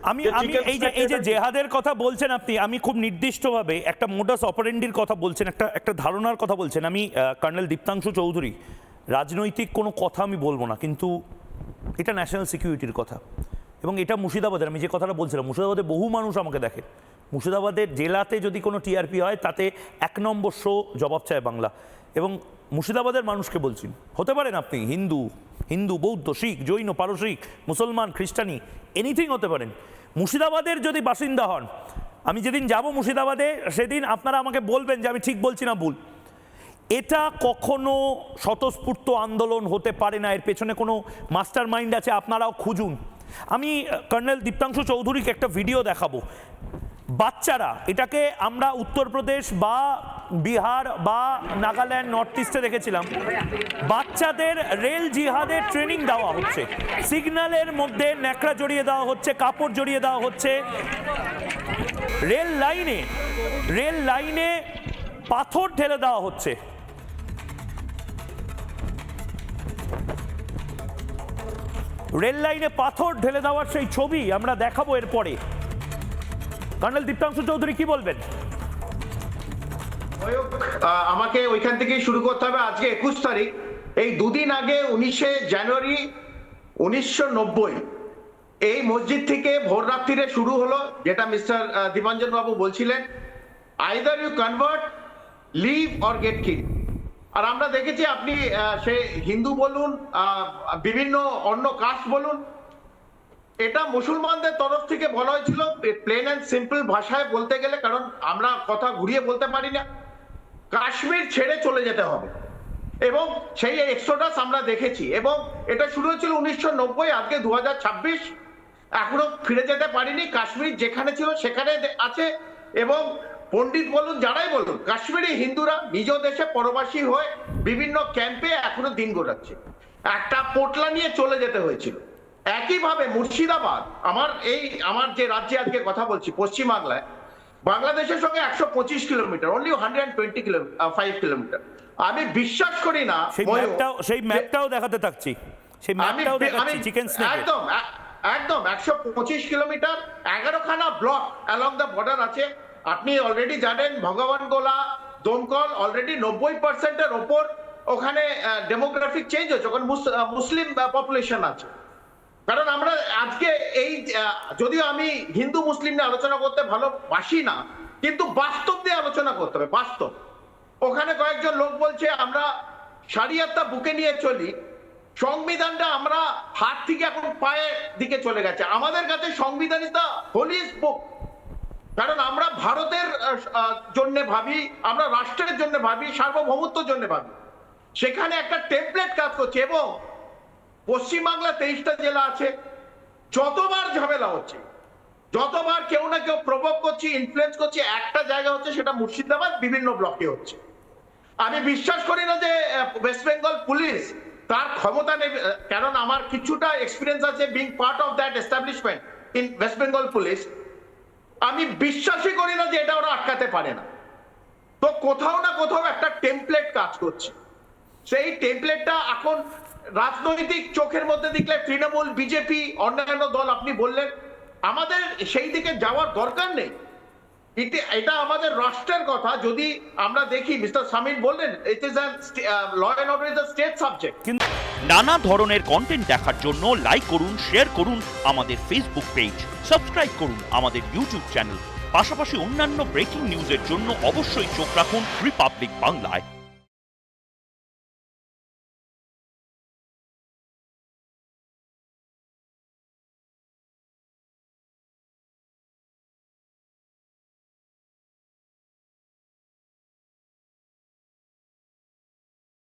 আমি এই যে জেহাদের কথা বলছেন আপনি, আমি খুব নির্দিষ্টভাবে একটা মোডাস অপারেন্ডির কথা বলছেন, একটা ধারণার কথা বলছেন। আমি কর্নেল দীপ্তাংশু চৌধুরী, রাজনৈতিক কোনো কথা আমি বলবো না, কিন্তু এটা ন্যাশনাল সিকিউরিটির কথা। এবং এটা মুর্শিদাবাদের, আমি যে কথাটা বলছিলাম, মুর্শিদাবাদে বহু মানুষ আমাকে দেখে। মুর্শিদাবাদের জেলাতে যদি কোনো টিআরপি হয় তাতে 1 নম্বর শো জবাব চায় বাংলা। এবং মুর্শিদাবাদের মানুষকে বলছি, হতে পারেন আপনি হিন্দু, বৌদ্ধ, শিখ, জৈন, পারসিক, মুসলমান, খ্রিস্টানি, এনিথিং হতে পারেন। মুর্শিদাবাদের যদি বাসিন্দা হন, আমি যেদিন যাব মুর্শিদাবাদে সেদিন আপনারা আমাকে বলবেন যে আমি ঠিক বলছি না ভুল। এটা কখনো স্বতঃস্ফূর্ত আন্দোলন হতে পারে না, এর পেছনে কোনো মাস্টার মাইন্ড আছে, আপনারাও খুঁজুন। আমি কর্নেল দীপ্তাংশু চৌধুরীকে একটা ভিডিও দেখাবো। বাচ্চারা, এটাকে আমরা উত্তরপ্রদেশ বা বিহার বা নাগাল্যান্ড, নর্থ ইস্টে দেখেছিলাম, বাচ্চাদের রেল জিহাদের ট্রেনিং দেওয়া হচ্ছে, সিগন্যালের মধ্যে ন্যাকড়া জড়িয়ে দেওয়া হচ্ছে, কাপড় জড়িয়ে দেওয়া হচ্ছে, রেল লাইনে পাথর ঢেলে দেওয়া হচ্ছে। রেল লাইনে পাথর ঢেলে দেওয়ার সেই ছবি আমরা দেখাবো এরপরে। কর্নেল দীপ্তাংশু চৌধুরী কি বলবেন? আমাকে ওইখান থেকেই শুরু করতে হবে। আজকে 21 তারিখ, এই দুদিন আগে 19শে জানুয়ারি 1990 এই মসজিদ থেকে ভোর রাত্রিরে শুরু হলো, যেটা মিস্টার দীপাঞ্জন বাবু বলছিলেন, either you convert, leave or get kill. আর আমরা দেখেছি, আপনি সে হিন্দু বলুন, বিভিন্ন অন্য কাস্ট বলুন, এটা মুসলমানদের তরফ থেকে বলা হয়েছিল প্লেন অ্যান্ড সিম্পল ভাষায় বলতে গেলে, কারণ আমরা কথা ঘুরিয়ে বলতে পারি না, কাশ্মীর ছেড়ে চলে যেতে হবে। এবং সেই এক্সোডাস আমরা দেখেছি, এবং এটা শুরু হয়েছিল 1990, আজকে 2026, এখনো ফিরে যেতে পারিনি। কাশ্মীর যেখানে ছিল সেখানে আছে। এবং পণ্ডিত বলুন, যারাই বলুন, কাশ্মীরি হিন্দুরা নিজ দেশে পরবাসী হয়ে বিভিন্ন ক্যাম্পে এখনো দিন গোটাচ্ছে। একটা পোটলা নিয়ে চলে যেতে হয়েছিল। একইভাবে মুর্শিদাবাদ, আমার যে রাজ্যে আজকে কথা বলছি, পশ্চিমবাংলায়, বাংলাদেশের সঙ্গে 125 কিলোমিটার, অনলি 105 কিলোমিটার। আমি বিশ্বাস করি না, সেই ম্যাপটাও দেখাতে থাকছি, সেই ম্যাপটাও দেখাচ্ছি, চিকেন স্নেক। একদম 125 কিলোমিটার, 11খানা ব্লক অ্যালং দ্য বর্ডার আছে। আপনি অলরেডি জানেন, ভগবানগোলা, দমকল, অলরেডি 90%-এর ওপর ওখানে ডেমোগ্রাফিক চেঞ্জ হচ্ছে, ওখানে মুসলিম পপুলেশন আছে। কারণ আমরা আজকে যদিও আমি হিন্দু মুসলিম নিয়ে আলোচনা করতে ভালোবাসি না, কিন্তু বাস্তব দিয়ে আলোচনা করতে হবে। বাস্তব, ওখানে কয়েকজন লোক বলছে আমরা শরিয়তটা বুকে নিয়ে চলি, সংবিধানটা আমরা হাত থেকে এখন পায়ের দিকে চলে গেছে। আমাদের কাছে সংবিধান ইজ দ্য হোলিয়েস্ট বুক, কারণ আমরা ভারতের জন্য ভাবি, আমরা রাষ্ট্রের জন্য ভাবি, সার্বভৌমত্বের জন্য ভাবি। সেখানে একটা টেমপ্লেট কাজ করছে। এবং পশ্চিমবাংলা 23টা জেলা আছে, যতবার ঝামেলা হচ্ছে, যতবার কেউ না কেউ প্রভোক করছে, ইনফ্লুয়েন্স করছে, একটা জায়গা হচ্ছে সেটা মুর্শিদাবাদ, বিভিন্ন ব্লকে হচ্ছে। আমি বিশ্বাস করি না যে ওয়েস্ট বেঙ্গল পুলিশ তার ক্ষমতা নেই, কারণ আমার কিছুটা এক্সপিরিয়েন্স আছে being part of that establishment in West Bengal police. আমি বিশ্বাসই করি না যে এটা ওরা আটকাতে পারে না। তো কোথাও না কোথাও একটা টেমপ্লেট কাজ করছে। সেই টেমপ্লেটটা এখন রাজনৈতিক চোখের মধ্যে দেখলে তৃণমূল, বিজেপি, অন্যান্য দল, আপনি বললেন, আমাদের সেই দিকে যাওয়ার দরকার নেই। এটা আমাদের রাষ্ট্রের কথা। যদি আমরা দেখি, মিস্টার সামিন বললেন, it is law and order is a state subject. নানা ধরনের কন্টেন্ট দেখার জন্য লাইক করুন, শেয়ার করুন আমাদের ফেসবুক পেজ, সাবস্ক্রাইব করুন আমাদের ইউটিউব চ্যানেল। পাশাপাশি অন্যান্য ব্রেকিং নিউজের জন্য অবশ্যই চোখ রাখুন রিপাবলিক বাংলায়।